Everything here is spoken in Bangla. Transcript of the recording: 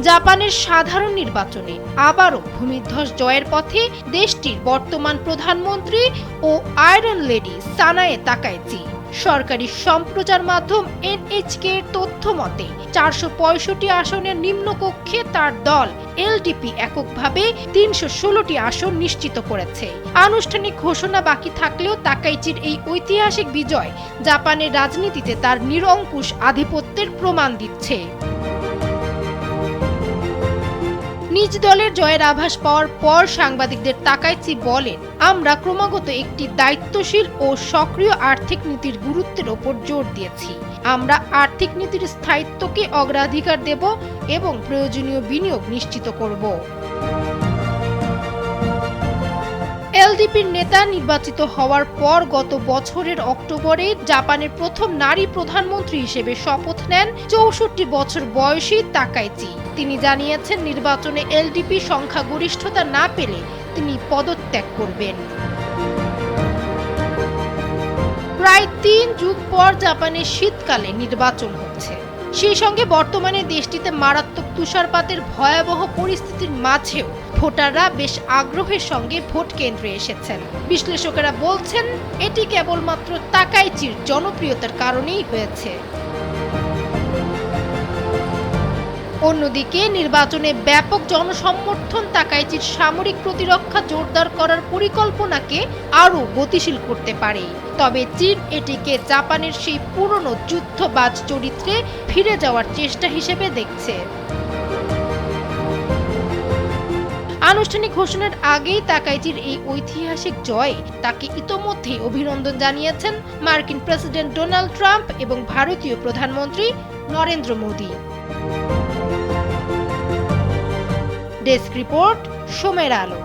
জাপানের সাধারণ নির্বাচনে আবারও ভূমিধ্বস জয়ের পথে দেশটির বর্তমান প্রধানমন্ত্রী ও আয়রন লেডি সানায়ে তাকাইচি। সরকারি সম্প্রচার মাধ্যম এনএইচকে এর তথ্য মতে 465 আসনের নিম্নকক্ষে তার দল এলডিপি এককভাবে 316টি আসন নিশ্চিত করেছে। আনুষ্ঠানিক ঘোষণা বাকি থাকলেও তাকাইচির এই ঐতিহাসিক বিজয় জাপানের রাজনীতিতে তার নিরঙ্কুশ আধিপত্যের প্রমাণ দিচ্ছে। নিজ দলের জয়ের আভাস পাওয়ার পর সাংবাদিকদের তাকাইচি বলেন, আমরা ক্রমাগত একটি দায়িত্বশীল ও সক্রিয় আর্থিক নীতির গুরুত্বের ওপর জোর দিয়েছি। আমরা আর্থিক নীতির স্থায়িত্বকে অগ্রাধিকার দেব এবং প্রয়োজনীয় বিনিয়োগ নিশ্চিত করব। এলডিপির নেতা নির্বাচিত হওয়ার পর গত বছরের অক্টোবরে জাপানের প্রথম নারী প্রধানমন্ত্রী হিসেবে শপথ নেন 64 বছর বয়সী তাকাইচি। তিনি জানিয়েছেন, নির্বাচনে এলডিপি সংখ্যাগরিষ্ঠতা না পেলে তিনি পদত্যাগ করবেন। প্রায় 3 যুগ পর জাপানের শীতকালে নির্বাচন হচ্ছে। সেই সঙ্গে বর্তমানে দেশটিতে মারাত্মক তুষারপাতের ভয়াবহ পরিস্থিতির মাঝেও ভোটাররা বেশ আগ্রহের সঙ্গে ভোট কেন্দ্রে এসেছেন। বিশ্লেষকেরা বলছেন, এটি কেবলমাত্র তাকাইচির জনপ্রিয়তার কারণেই হয়েছে। অন্যদিকে নির্বাচনে ব্যাপক জনসমর্থন তাকাইচির সামরিক প্রতিরক্ষা জোরদার করার পরিকল্পনাকে আরও গতিশীল করতে পারে। তবে চীন এটিকে জাপানের সেই পুরনো যুদ্ধবাজ চরিত্রে ফিরে যাওয়ার চেষ্টা হিসেবে দেখছে। আনুষ্ঠানিক ঘোষণার আগেই তাকাইচির এই ঐতিহাসিক জয় তাকে ইতোমধ্যেই অভিনন্দন জানিয়েছেন মার্কিন প্রেসিডেন্ট ডোনাল্ড ট্রাম্প এবং ভারতীয় প্রধানমন্ত্রী নরেন্দ্র মোদি। ডেস্ক রিপোর্ট, সময়ের আলো।